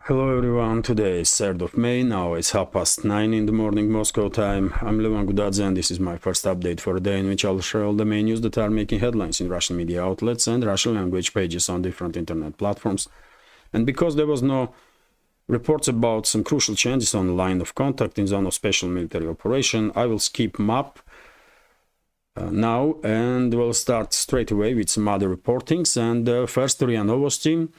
Hello everyone, today is 3rd of May, now it's 9:30 in the morning Moscow time. I'm Levan Gudadze and this is my first update for a day in which I'll share all the main news that are making headlines in Russian media outlets and Russian language pages on different internet platforms. And because there was no reports about some crucial changes on the line of contact in zone of special military operation, I will skip map now and we'll start straight away with some other reportings. And first, RIA Novosti.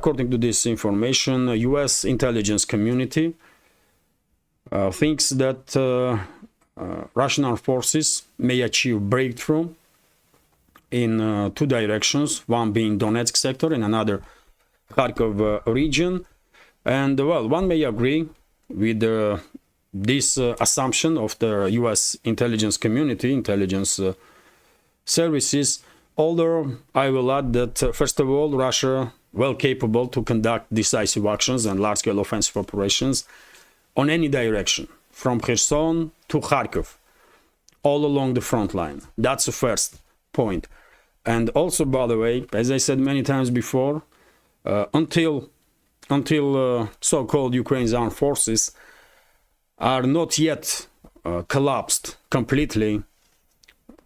According to this information, US intelligence community thinks that Russian armed forces may achieve breakthrough in two directions, one being Donetsk sector and another Kharkov region. And well, one may agree with this assumption of the US intelligence community, intelligence services, although I will add that, first of all, Russia well capable to conduct decisive actions and large-scale offensive operations on any direction, from Kherson to Kharkov, all along the front line. That's the first point. And also, by the way, as I said many times before, until so-called Ukraine's armed forces are not yet collapsed completely,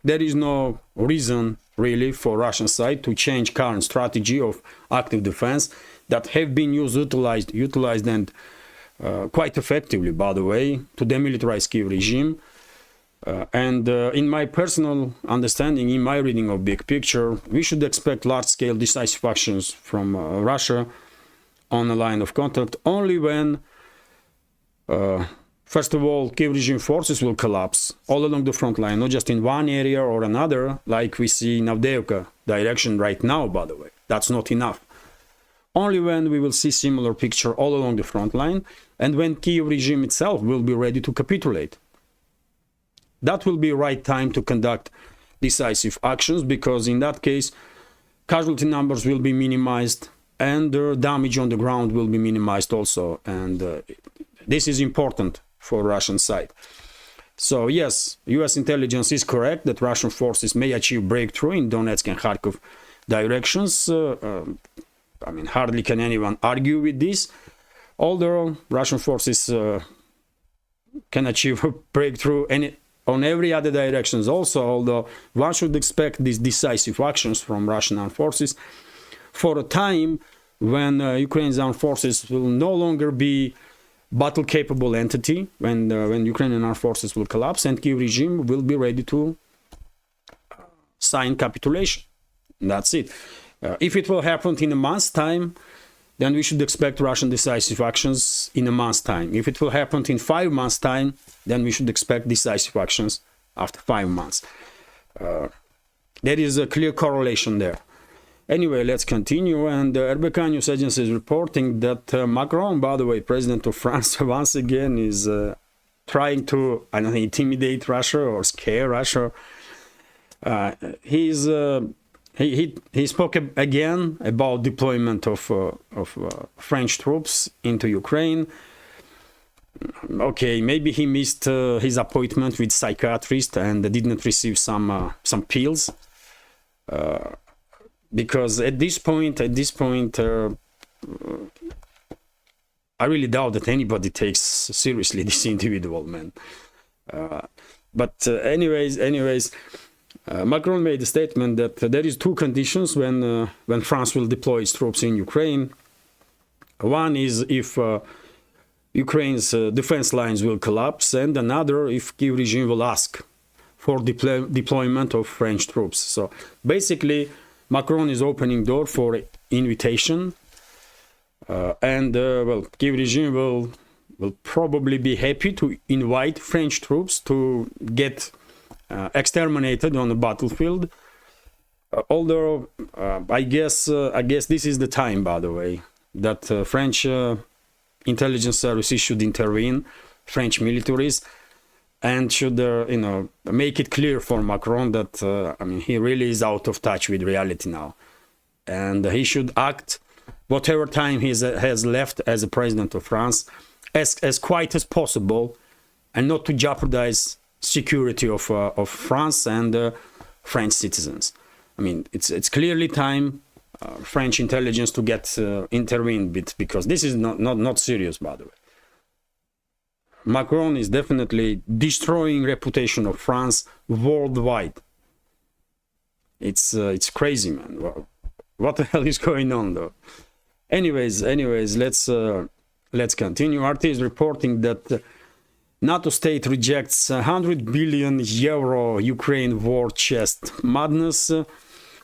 there is no reason really for Russian side to change current strategy of active defense that have been utilized and quite effectively, by the way, to demilitarize Kiev regime. And in my personal understanding, in my reading of big picture, we should expect large-scale decisive actions from Russia on the line of contact only when first of all, Kiev regime forces will collapse all along the front line, not just in one area or another, like we see in Avdiivka direction right now, by the way. That's not enough. Only when we will see similar picture all along the front line and when Kiev regime itself will be ready to capitulate. That will be right time to conduct decisive actions, because in that case, casualty numbers will be minimized and the damage on the ground will be minimized also. And this is important for Russian side. So yes, US intelligence is correct that Russian forces may achieve breakthrough in Donetsk and Kharkov directions. I mean, hardly can anyone argue with this. Although Russian forces can achieve a breakthrough on every other directions also, although one should expect these decisive actions from Russian armed forces for a time when Ukraine's armed forces will no longer be battle-capable entity, when Ukrainian armed forces will collapse and Kiev regime will be ready to sign capitulation. That's it. If it will happen in a month's time, then we should expect Russian decisive actions in a month's time. If it will happen in 5 months' time, then we should expect decisive actions after 5 months. There is a clear correlation there. Anyway, let's continue. And RBK News Agency is reporting that Macron, by the way, president of France, once again is trying to, I don't know, intimidate Russia or scare Russia. He spoke again about deployment of French troops into Ukraine. Okay, maybe he missed his appointment with psychiatrist and did not receive some pills. Because at this point, I really doubt that anybody takes seriously this individual, man. Anyways, Macron made a statement that there is two conditions when France will deploy its troops in Ukraine. One is if Ukraine's defense lines will collapse, and another if Kiev regime will ask for deployment of French troops. So basically, Macron is opening door for invitation, well, Kiev regime will probably be happy to invite French troops to get exterminated on the battlefield. Although I guess this is the time, by the way, that French intelligence services should intervene, French militaries, and should make it clear for Macron that I mean, he really is out of touch with reality now, and he should act whatever time he has left as a president of France as quiet as possible, and not to jeopardize security of France and French citizens. I mean, it's clearly time French intelligence to get intervened bit, because this is not serious, by the way. Macron is definitely destroying reputation of France worldwide. It's crazy, man. What the hell is going on, though? Anyways, let's continue. RT is reporting that NATO state rejects 100 billion euro Ukraine war chest. Madness.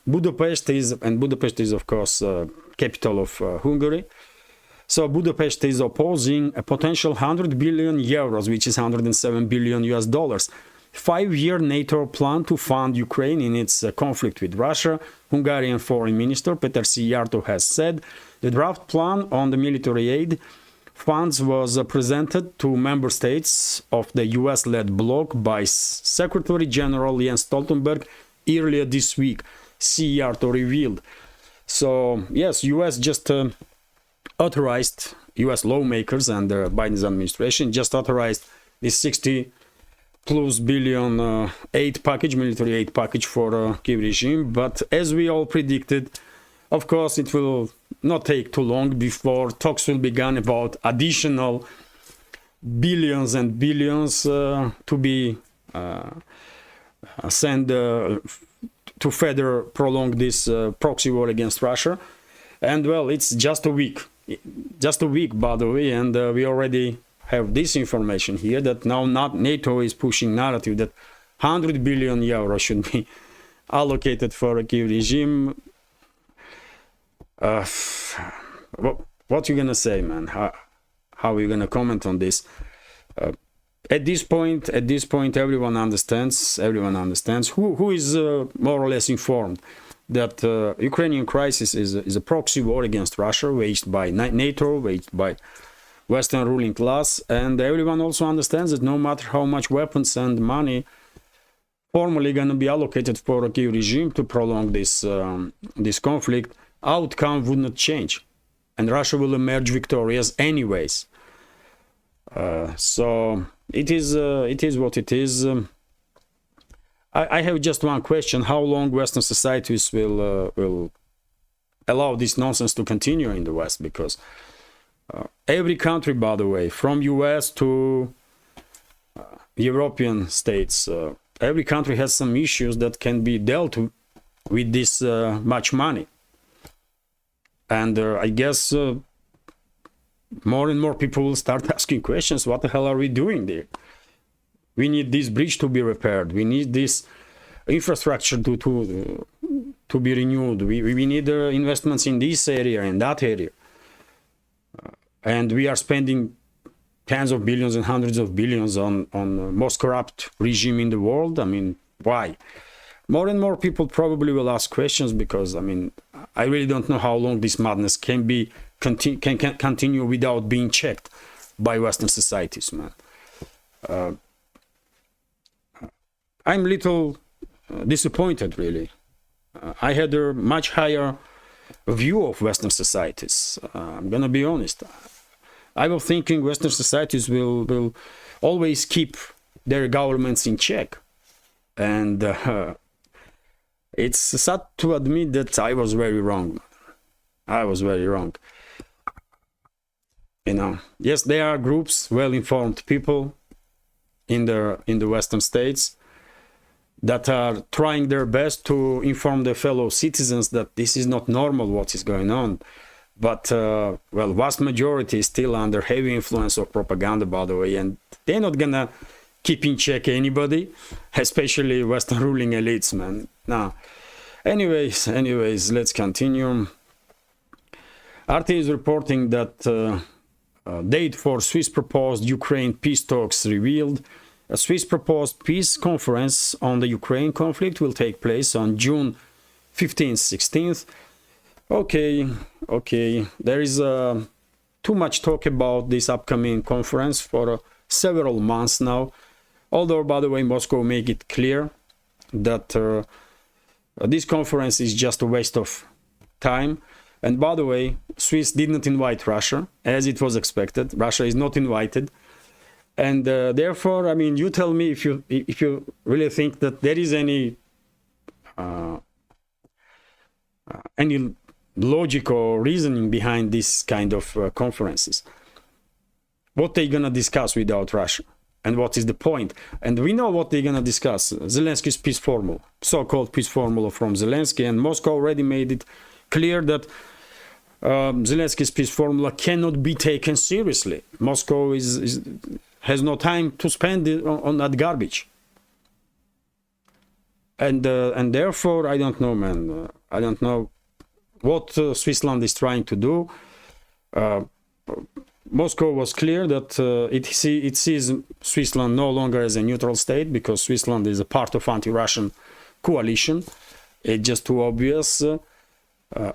Budapest is of course capital of Hungary. So Budapest is opposing a potential 100 billion euros, which is 107 billion US dollars. 5-year NATO plan to fund Ukraine in its conflict with Russia. Hungarian Foreign Minister Peter Szijjártó has said the draft plan on the military aid funds was presented to member states of the US-led bloc by Secretary General Jens Stoltenberg earlier this week, Szijjártó revealed. So, yes, US just authorized, US lawmakers and Biden's administration just authorized this 60 plus billion aid package, military aid package for Kiev regime. But as we all predicted, of course, it will not take too long before talks will begin about additional billions and billions to be sent to further prolong this proxy war against Russia. And well, it's just a week, by the way, and we already have this information here that now NATO is pushing narrative that 100 billion euros should be allocated for a Kiev regime. What you gonna say, man? How are you gonna comment on this? At this point, everyone understands. Who is more or less informed that Ukrainian crisis is a proxy war against Russia, waged by NATO, waged by Western ruling class, and everyone also understands that no matter how much weapons and money formally going to be allocated for a Kiev regime to prolong this conflict, outcome would not change, and Russia will emerge victorious anyways. So it is what it is. I have just one question: how long Western societies will allow this nonsense to continue in the West? Because every country, by the way, from US to European states, every country has some issues that can be dealt with this much money. And I guess more and more people will start asking questions: what the hell are we doing there? We need this bridge to be repaired. We need this infrastructure to be renewed. We need investments in this area and that area. And we are spending tens of billions and hundreds of billions on the most corrupt regime in the world. I mean, why? More and more people probably will ask questions, because I mean, I really don't know how long this madness can continue without being checked by Western societies, man. I'm a little disappointed, really. I had a much higher view of Western societies. I'm gonna be honest. I was thinking Western societies will always keep their governments in check, and it's sad to admit that I was very wrong. I was very wrong. You know, yes, there are groups, well-informed people in the Western states that are trying their best to inform their fellow citizens that this is not normal, what is going on. But, well, vast majority is still under heavy influence of propaganda, by the way, and they're not gonna keep in check anybody, especially Western ruling elites, man. Now, anyways, let's continue. RT is reporting that date for Swiss proposed Ukraine peace talks revealed. A Swiss proposed peace conference on the Ukraine conflict will take place on June 15th, 16th. Okay. There is too much talk about this upcoming conference for several months now. Although, by the way, Moscow make it clear that this conference is just a waste of time. And by the way, Swiss did not invite Russia, as it was expected. Russia is not invited. And therefore, I mean, you tell me if you really think that there is any logic or reasoning behind this kind of conferences. What they're gonna discuss without Russia, and what is the point? And we know what they're gonna discuss. Zelensky's peace formula, so-called peace formula from Zelensky, and Moscow already made it clear that Zelensky's peace formula cannot be taken seriously. Moscow has no time to spend on that garbage. And therefore, I don't know, man. I don't know what Switzerland is trying to do. Moscow was clear that it sees Switzerland no longer as a neutral state, because Switzerland is a part of anti-Russian coalition. It's just too obvious.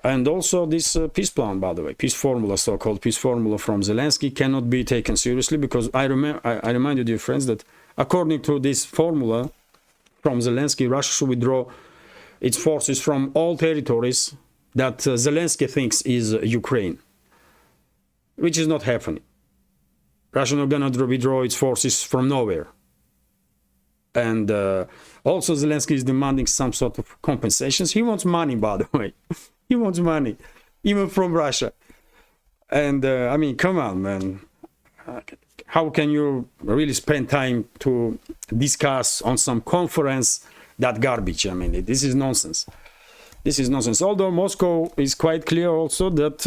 And also this peace plan, by the way, peace formula, so-called peace formula from Zelensky, cannot be taken seriously, because I remind you, dear friends, that according to this formula from Zelensky, Russia should withdraw its forces from all territories that Zelensky thinks is Ukraine, which is not happening. Russia is not going to withdraw its forces from nowhere. And also Zelensky is demanding some sort of compensations. He wants money, by the way. He wants money, even from Russia. And I mean, come on, man. How can you really spend time to discuss on some conference that garbage? I mean, this is nonsense. This is nonsense. Although Moscow is quite clear also that,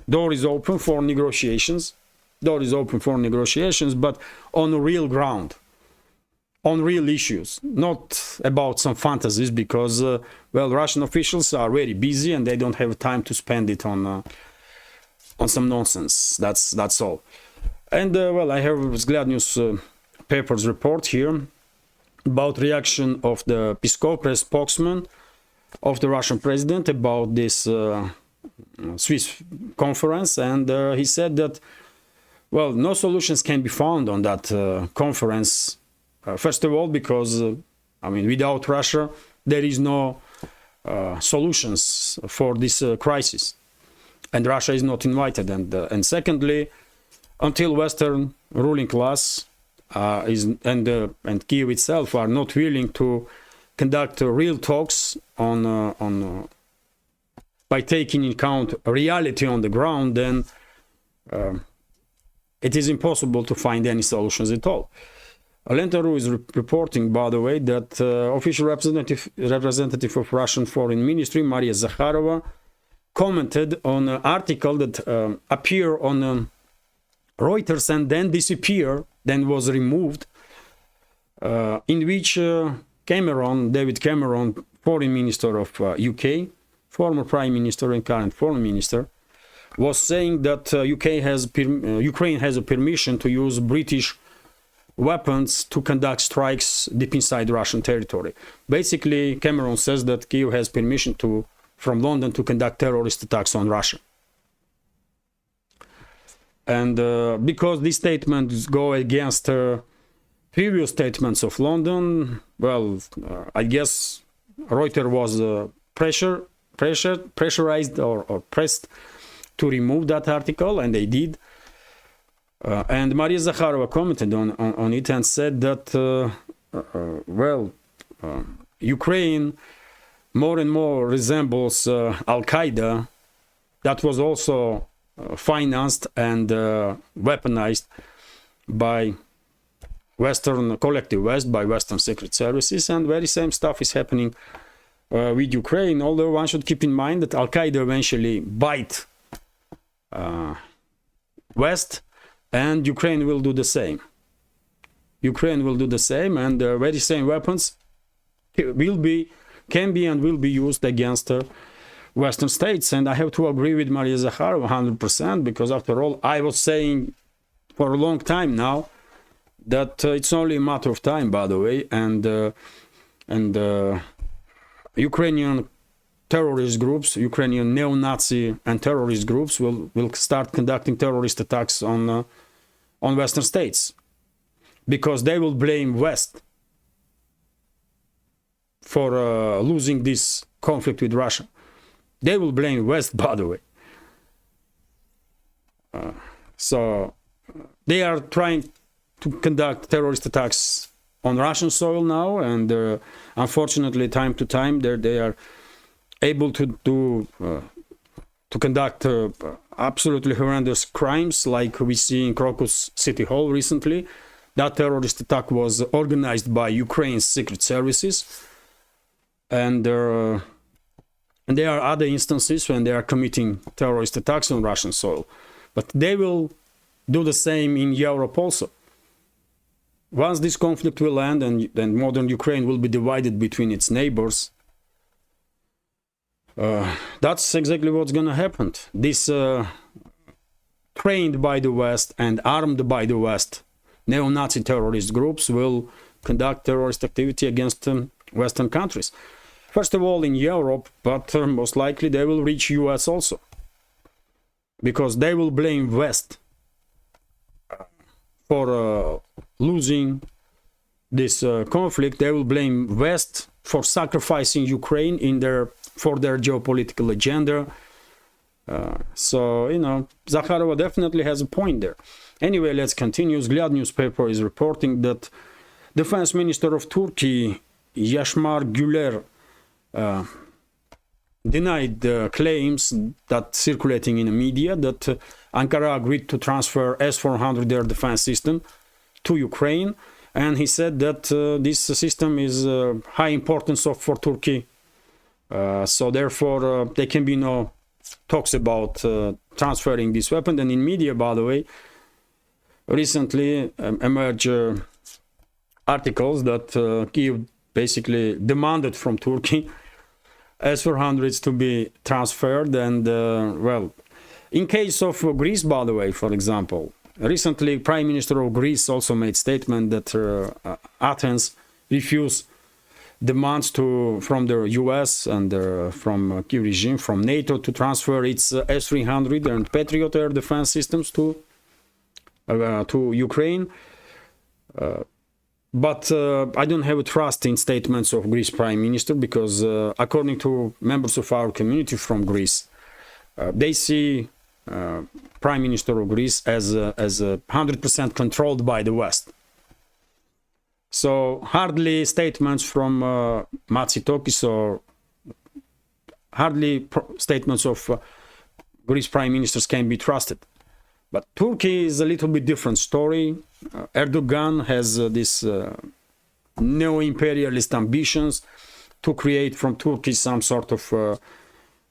door is open for negotiations. Door is open for negotiations, but on real ground, on real issues, not about some fantasies, because, Russian officials are very busy and they don't have time to spend it on some nonsense. That's all. And I have Vzglyad News papers report here about reaction of the Peskov, press spokesman of the Russian president, about this Swiss conference, and he said that, no solutions can be found on that conference. First of all, because without Russia there is no solutions for this crisis, and Russia is not invited. And secondly, until Western ruling class and Kiev itself are not willing to conduct real talks on by taking into account reality on the ground, then it is impossible to find any solutions at all. Lenta.ru is reporting, by the way, that official representative of Russian Foreign Ministry, Maria Zakharova, commented on an article that appeared on Reuters and then disappeared, then was removed, in which David Cameron, Foreign Minister of UK, former Prime Minister and current Foreign Minister, was saying that Ukraine has a permission to use British weapons to conduct strikes deep inside Russian territory. Basically, Cameron says that Kyiv has permission from London to conduct terrorist attacks on Russia. And because these statements go against previous statements of London, I guess Reuters was pressurized or pressed to remove that article, and they did. And Maria Zakharova commented on it and said that, Ukraine more and more resembles Al-Qaeda, that was also financed and weaponized by Western, collective West, by Western secret services, and very same stuff is happening with Ukraine, although one should keep in mind that Al-Qaeda eventually bite West, and Ukraine will do the same. Ukraine will do the same, and the very same weapons can be and will be used against Western states. And I have to agree with Maria Zakharova 100%, because after all, I was saying for a long time now that it's only a matter of time, by the way, and Ukrainian terrorist groups, Ukrainian neo-Nazi and terrorist groups will start conducting terrorist attacks on Western states, because they will blame West for losing this conflict with Russia. They will blame West, by the way. So they are trying to conduct terrorist attacks on Russian soil now, and unfortunately, time to time, they are able to conduct absolutely horrendous crimes like we see in Crocus City Hall recently. That terrorist attack was organized by Ukraine's secret services, and there are other instances when they are committing terrorist attacks on Russian soil, but they will do the same in Europe also. Once this conflict will end and modern Ukraine will be divided between its neighbors, that's exactly what's going to happen. This trained by the West and armed by the West neo-Nazi terrorist groups will conduct terrorist activity against Western countries. First of all in Europe, but most likely they will reach US also, because they will blame West for losing this conflict. They will blame West for sacrificing Ukraine for their geopolitical agenda. So, you know, Zakharova definitely has a point there. Anyway, let's continue. Zglyad newspaper is reporting that Defense Minister of Turkey, Yashmar Güler, denied the claims that circulating in the media that Ankara agreed to transfer S-400 air defense system to Ukraine, and he said that this system is high importance for Turkey, so therefore there can be no talks about transferring this weapon. And in media, by the way, recently emerged articles that Kyiv basically demanded from Turkey S-400s to be transferred. And well, in case of Greece, by the way, for example, recently Prime Minister of Greece also made statement that Athens refused demands from the US and from Kyiv regime, from NATO, to transfer its S-300 and Patriot air defense systems to Ukraine. But I don't have a trust in statements of Greece Prime Minister, because according to members of our community from Greece, they see Prime Minister of Greece as 100% controlled by the West. So hardly statements from Matsitokis or hardly statements of Greece Prime Ministers can be trusted. But Turkey is a little bit different story. Erdogan has this neo-imperialist ambitions to create from Turkey some sort of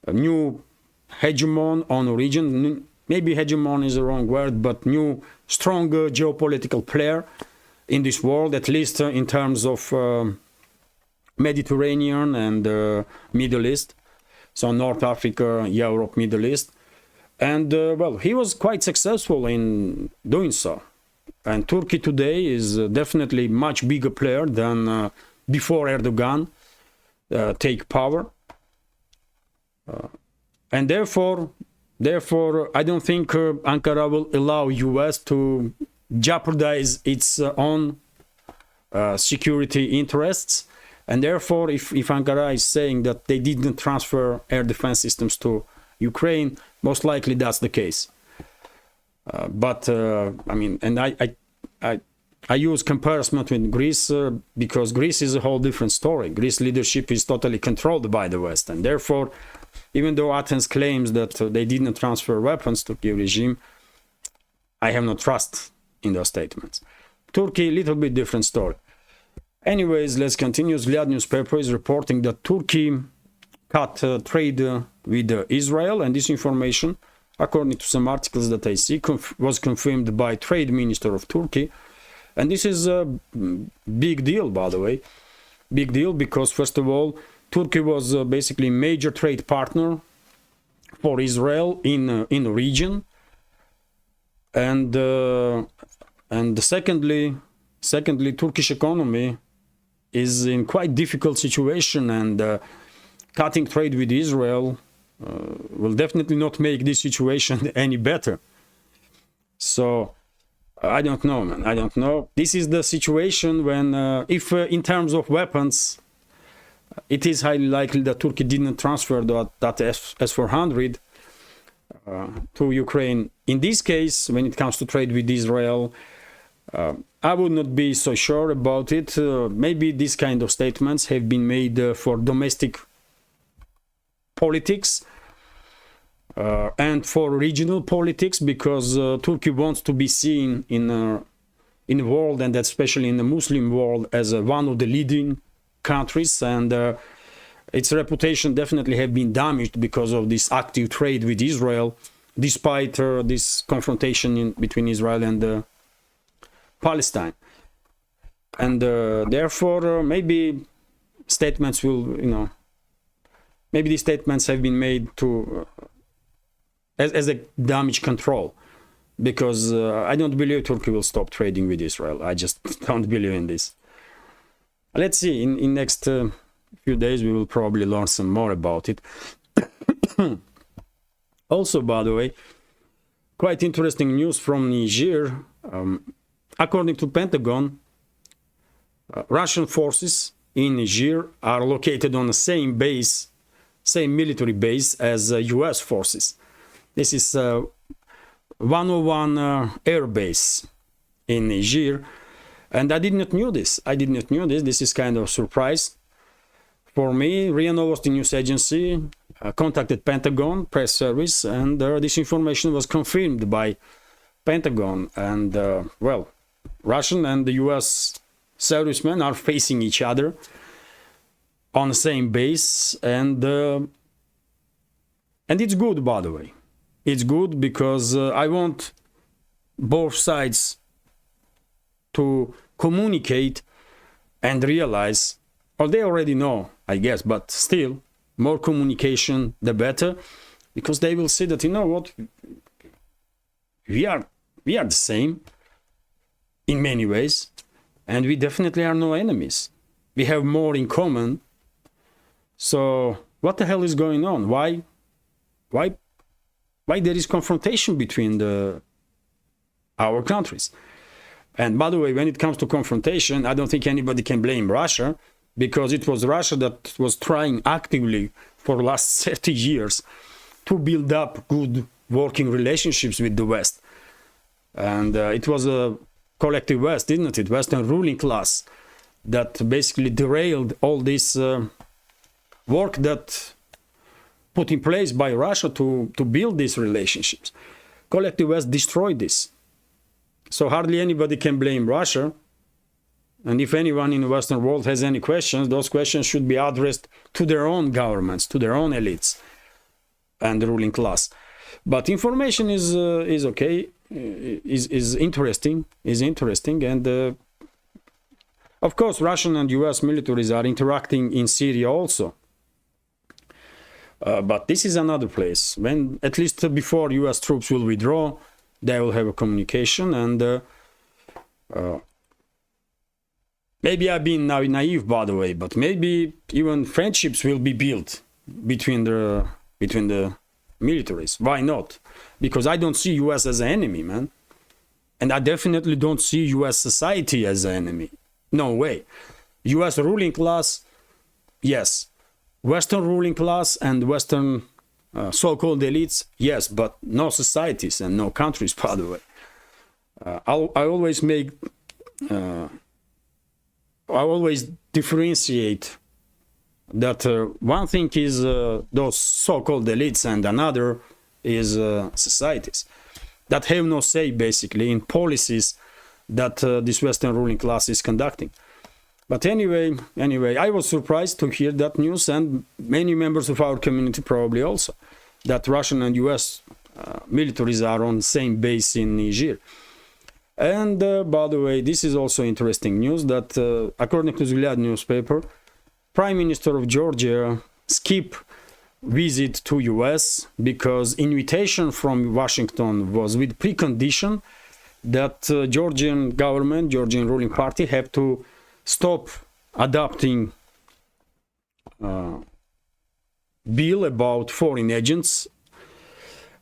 a new hegemon on a region. Maybe hegemon is the wrong word, but new, stronger geopolitical player in this world, at least in terms of Mediterranean and Middle East. So North Africa, Europe, Middle East. And well, he was quite successful in doing so. And Turkey today is definitely much bigger player than before Erdogan take power. And therefore, I don't think Ankara will allow US to jeopardize its own security interests. And therefore, if Ankara is saying that they didn't transfer air defense systems to Ukraine, most likely that's the case. But I mean, and I use comparison with Greece because Greece is a whole different story. Greece leadership is totally controlled by the West, and therefore, even though Athens claims that they didn't transfer weapons to Kyiv regime, I have no trust in those statements. Turkey, little bit different story. Anyways, let's continue. Zglyad newspaper is reporting that Turkey cut trade with Israel, and this information, according to some articles that I see, was confirmed by Trade Minister of Turkey. And this is a big deal, by the way. Big deal because, first of all, Turkey was basically a major trade partner for Israel in the region. And secondly, Turkish economy is in quite difficult situation, and cutting trade with Israel will definitely not make this situation any better. So I don't know, man. I don't know. This is the situation when, if in terms of weapons, it is highly likely that Turkey didn't transfer that S-400 to Ukraine. In this case, when it comes to trade with Israel, I would not be so sure about it. Maybe these kind of statements have been made for domestic politics and for regional politics, because Turkey wants to be seen in the world, and especially in the Muslim world, as one of the leading countries, and its reputation definitely have been damaged because of this active trade with Israel, despite this confrontation between Israel and Palestine. And therefore, maybe statements will, maybe these statements have been made to as a damage control, because I don't believe Turkey will stop trading with Israel. I just don't believe in this. Let's see. In next few days, we will probably learn some more about it. Also, by the way, quite interesting news from Niger. According to Pentagon, Russian forces in Niger are located on the same base, same military base as US forces. This is 101 air base in Niger, and I did not know this. This is kind of a surprise for me. RIA Novosti news agency contacted Pentagon press service, and this information was confirmed by Pentagon. And well, Russian and the US servicemen are facing each other on the same base, and it's good, by the way. It's good because I want both sides to communicate and realize, or they already know, I guess, but still, more communication, the better, because they will see that, you know what, we are the same in many ways, and we definitely are no enemies. We have more in common. So what the hell is going on? Why there is confrontation between our countries? And by the way, when it comes to confrontation, I don't think anybody can blame Russia, because it was Russia that was trying actively for the last 30 years to build up good working relationships with the West. And it was a collective West, didn't it? Western ruling class that basically derailed all this work that put in place by Russia to build these relationships. Collective West destroyed this. So hardly anybody can blame Russia. And if anyone in the Western world has any questions, those questions should be addressed to their own governments, to their own elites and the ruling class. But information is okay, is interesting, and of course Russian and US militaries are interacting in Syria also. But this is another place. When, at least before US troops will withdraw, they will have a communication, and maybe I've been now naive, by the way, but maybe even friendships will be built between the militaries. Why not? Because I don't see US as an enemy, man. And I definitely don't see US society as an enemy. No way. US ruling class, yes. Western ruling class and Western so-called elites, yes, but no societies and no countries, by the way. I always differentiate that one thing is those so-called elites, and another is societies that have no say basically in policies that this Western ruling class is conducting. But anyway, I was surprised to hear that news, and many members of our community probably also, that Russian and US militaries are on the same base in Niger. And by the way, this is also interesting news that according to Zviad newspaper, Prime Minister of Georgia skipped visit to US because invitation from Washington was with precondition that Georgian government, Georgian ruling party have to stop adopting bill about foreign agents.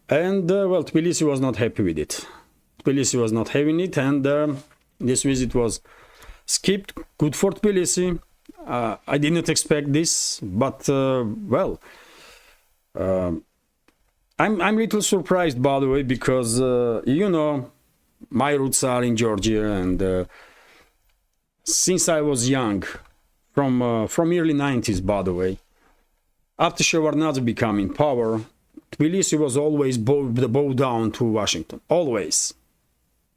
And well, Tbilisi was not happy with it. Tbilisi was not having it, and this visit was skipped. Good for Tbilisi. I did not expect this, but well, I'm a little surprised, by the way, because you know, my roots are in Georgia, and since I was young, from early 90s, by the way, After Shevardnadze became in power, Tbilisi was always bow down to Washington. Always.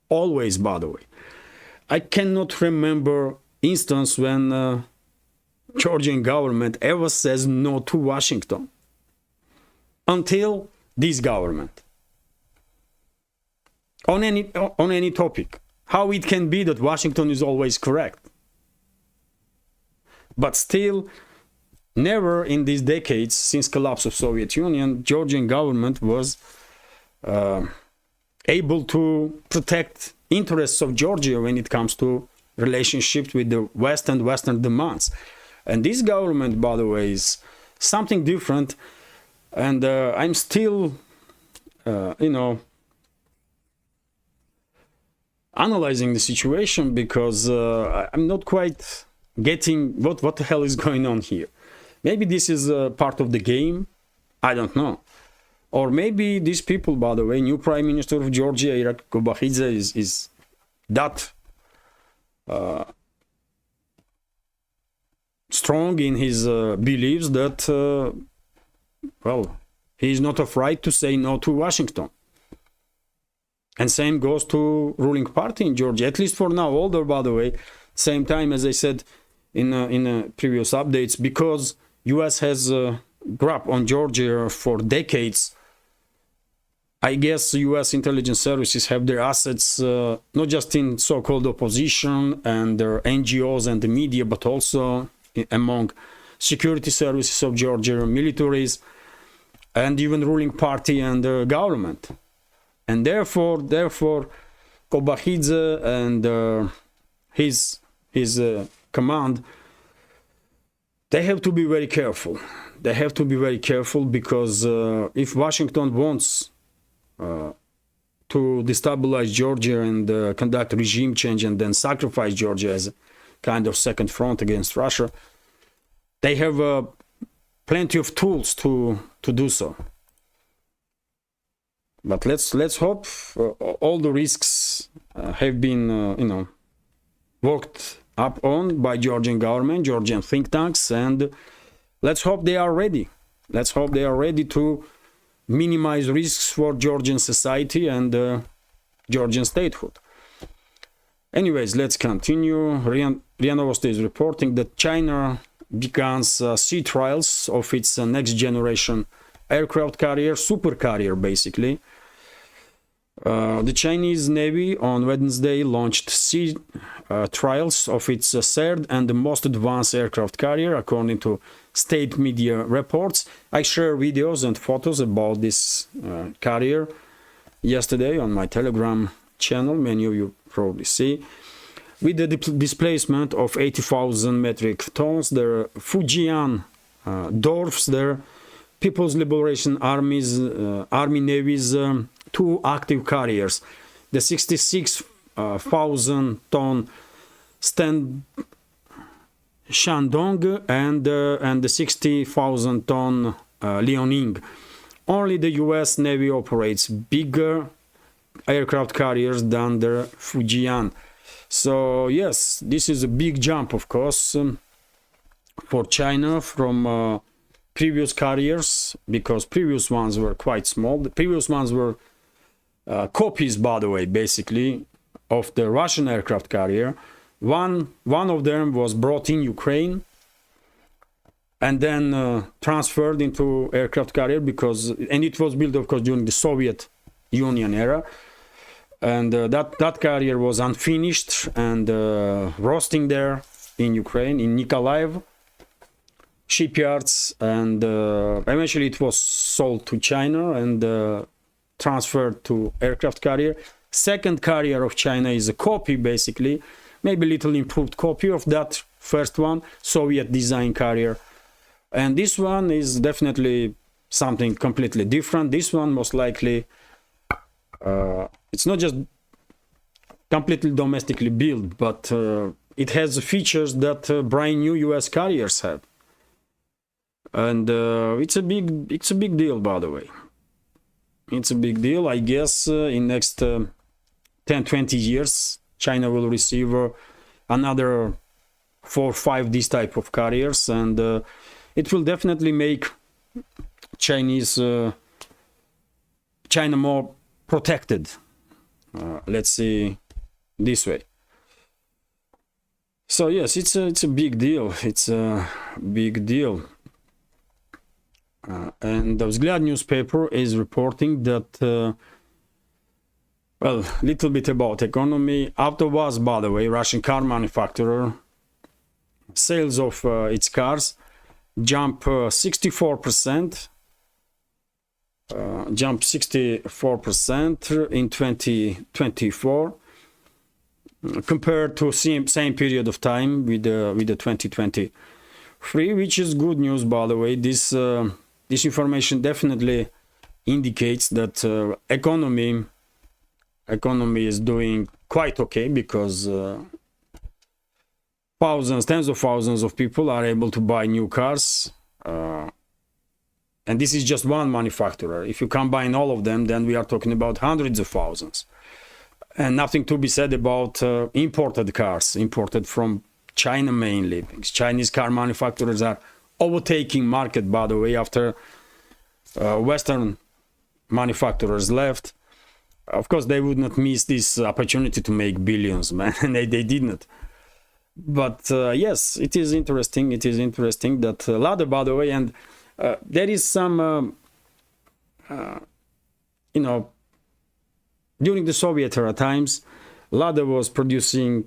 Always, by the way. I cannot remember instance when Georgian government ever says no to Washington. Until this government. On any topic. How it can be that Washington is always correct? But still, never in these decades since collapse of Soviet Union, Georgian government was able to protect interests of Georgia when it comes to relationships with the West and Western demands. And this government, by the way, is something different. And I'm still, analyzing the situation because I'm not quite getting what the hell is going on here. Maybe this is part of the game. I don't know. Or maybe these people, by the way, new Prime Minister of Georgia, Irakli Kobakhidze, is that strong in his beliefs that, well, he is not afraid to say no to Washington. And same goes to ruling party in Georgia, at least for now. Although, by the way, same time, as I said in previous updates, because US has grip on Georgia for decades, I guess US intelligence services have their assets not just in so-called opposition and their NGOs and the media, but also among security services of Georgia, militaries, and even ruling party and the government. And therefore, Kobakhidze and his command, they have to be very careful. They have to be very careful because if Washington wants to destabilize Georgia and conduct regime change and then sacrifice Georgia as a kind of second front against Russia, they have plenty of tools to do so. But let's hope all the risks have been worked up on by Georgian government, Georgian think tanks, and let's hope they are ready. Let's hope they are ready to minimize risks for Georgian society and Georgian statehood. Anyways, let's continue. RIA Novosti is reporting that China begins sea trials of its next generation aircraft carrier, super carrier basically. The Chinese Navy on Wednesday launched sea trials of its third and the most advanced aircraft carrier, according to state media reports. I share videos and photos about this carrier yesterday on my Telegram channel, many of you probably see. With the displacement of 80,000 metric tons, there are Fujian dwarfs, there People's Liberation Army's Army Navy's two active carriers, the 66,000 ton Shandong and the 60,000 ton Liaoning. Only the US Navy operates bigger aircraft carriers than the Fujian. So yes, this is a big jump, of course, for China from previous carriers, because previous ones were quite small. The previous ones were copies, by the way, basically, of the Russian aircraft carrier. One of them was brought in Ukraine and then transferred into aircraft carrier and it was built, of course, during the Soviet Union era. And that carrier was unfinished and roasting there in Ukraine, in Nikolaev shipyards, and eventually it was sold to China and transferred to aircraft carrier. Second carrier of China is a copy, basically, maybe a little improved copy of that first one, Soviet design carrier. And this one is definitely something completely different. This one most likely, it's not just completely domestically built, but it has features that brand new US carriers have. And it's a big deal, by the way. It's a big deal. I guess in next 10-20 years, China will receive another 4 or 5 these type of carriers, and it will definitely make China more protected. Let's see this way. So yes, it's a big deal. It's a big deal. And the Vzglyad newspaper is reporting that, well, little bit about economy. AvtoVAZ, by the way, Russian car manufacturer, sales of its cars jump 64%. Jump 64% in 2024 compared to same period of time with the 2023, which is good news, by the way. This information definitely indicates that economy is doing quite okay, because tens of thousands of people are able to buy new cars. And this is just one manufacturer. If you combine all of them, then we are talking about hundreds of thousands. And nothing to be said about imported cars, imported from China mainly. Chinese car manufacturers are overtaking market, by the way, after Western manufacturers left. Of course, they would not miss this opportunity to make billions, man. they didn't. But yes, it is interesting. It is interesting that Lada, by the way, and there is some, you know, during the Soviet era times, Lada was producing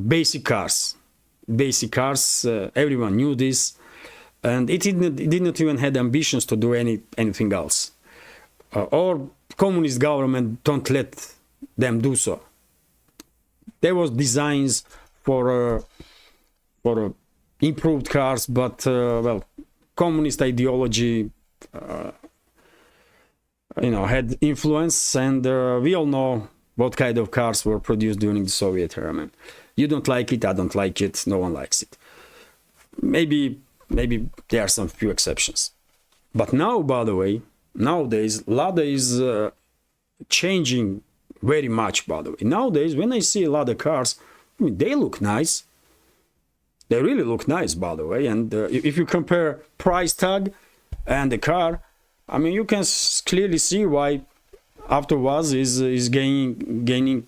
basic cars. Basic cars, everyone knew this, and it did not even have ambitions to do anything else. Or communist government don't let them do so. There was designs for improved cars, but well, communist ideology, you know, had influence, and we all know what kind of cars were produced during the Soviet era. Man. You don't like it, I don't like it, no one likes it. Maybe there are some few exceptions. But now, by the way, nowadays, Lada is changing very much, by the way. Nowadays, when I see Lada cars, I mean, they look nice. They really look nice, by the way. And if you compare price tag and the car, I mean, you can clearly see why AvtoVAZ is gaining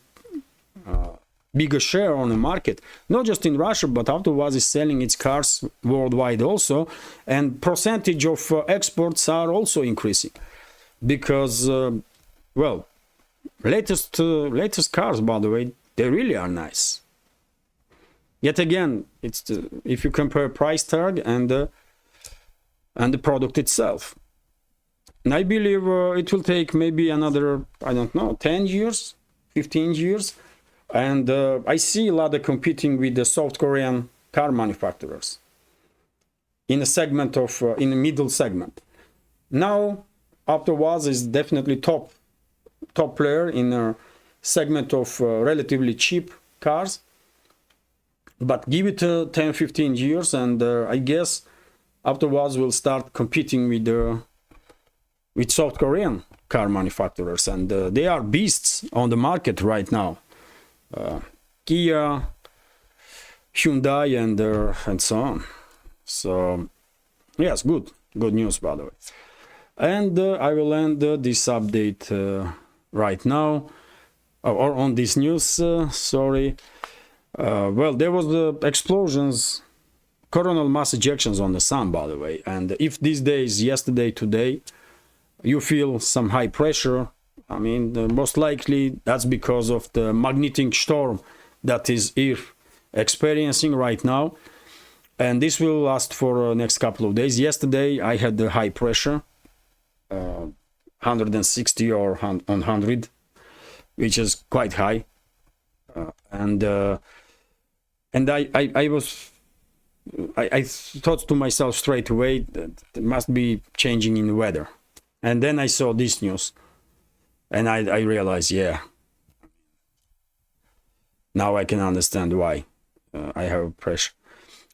bigger share on the market. Not just in Russia, but AvtoVAZ is selling its cars worldwide also. And percentage of exports are also increasing. Because, well, latest cars, by the way, they really are nice. Yet again, it's if you compare price tag and the product itself. And I believe it will take maybe another, I don't know, 10 years, 15 years. And I see Lada competing with the South Korean car manufacturers in a segment of, in the middle segment. Now, AvtoVAZ is definitely top player in a segment of relatively cheap cars. But give it 10-15 years, and I guess AvtoVAZ will start competing with South Korean car manufacturers, and they are beasts on the market right now. Kia, Hyundai, and so on. So yes, good news, by the way. And I will end this update right now, or on this news. Sorry. Well, there was explosions, coronal mass ejections on the sun, by the way. And if these days, yesterday, today, you feel some high pressure, I mean, most likely that's because of the magnetic storm that is Earth experiencing right now. And this will last for the next couple of days. Yesterday, I had the high pressure, 160 or 100, which is quite high. And I thought to myself straight away that it must be changing in the weather. And then I saw this news, and I realized, yeah, now I can understand why I have pressure.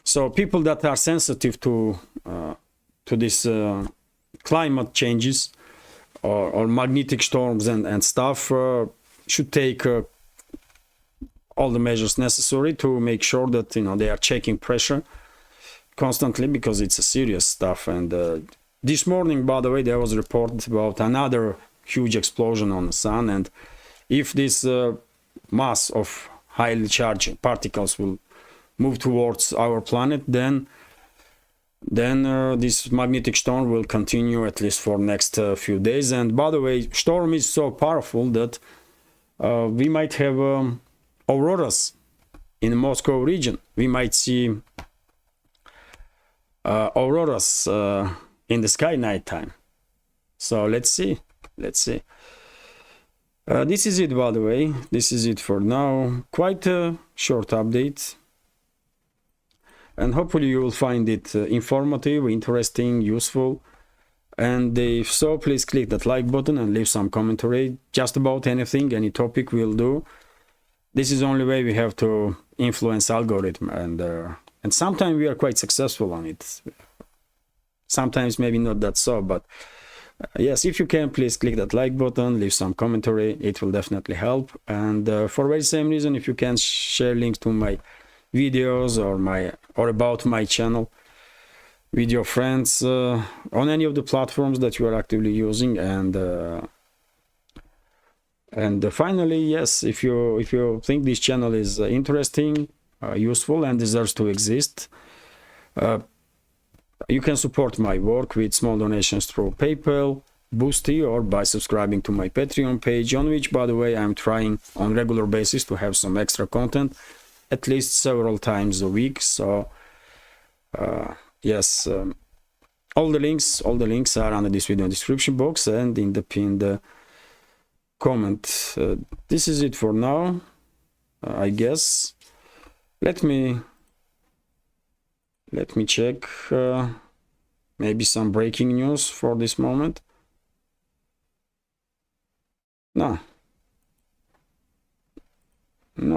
So people that are sensitive to this climate changes or magnetic storms and stuff should take all the measures necessary to make sure that, you know, they are checking pressure constantly, because it's a serious stuff. And This morning, by the way, there was a report about another huge explosion on the sun, and if this mass of highly charged particles will move towards our planet, then this magnetic storm will continue at least for next few days. And by the way, storm is so powerful that we might have auroras in the Moscow region. We might see auroras in the sky nighttime. So let's see. This is it, by the way. This is it for now. Quite a short update, and hopefully you will find it informative, interesting, useful. And if so, please click that like button and leave some commentary just about anything, any topic we'll do. This is the only way we have to influence algorithm, and sometimes we are quite successful on it. Sometimes maybe not that so, but yes, if you can, please click that like button, leave some commentary. It will definitely help. And for very same reason, if you can share links to my videos or about my channel with your friends on any of the platforms that you are actively using. And finally, yes, if you think this channel is interesting, useful, and deserves to exist, you can support my work with small donations through PayPal, Boosty, or by subscribing to my Patreon page, on which, by the way, I'm trying on regular basis to have some extra content, at least several times a week. So yes, all the links are under this video description box and in the pinned comment. This is it for now, I guess. Let me check maybe some breaking news for this moment. No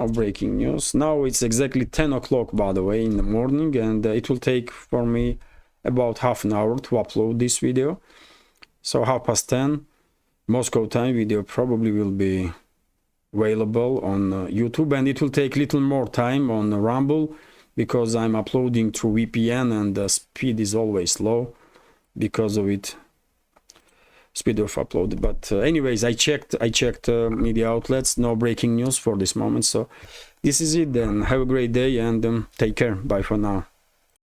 breaking news. Now it's exactly 10 o'clock, by the way, in the morning, and it will take for me about half an hour to upload this video. So 10:30 Moscow time video probably will be available on YouTube, and it will take little more time on Rumble, because I'm uploading through VPN and the speed is always low because of it, speed of upload. But anyways, I checked media outlets, no breaking news for this moment. So this is it then. Have a great day and take care. Bye for now.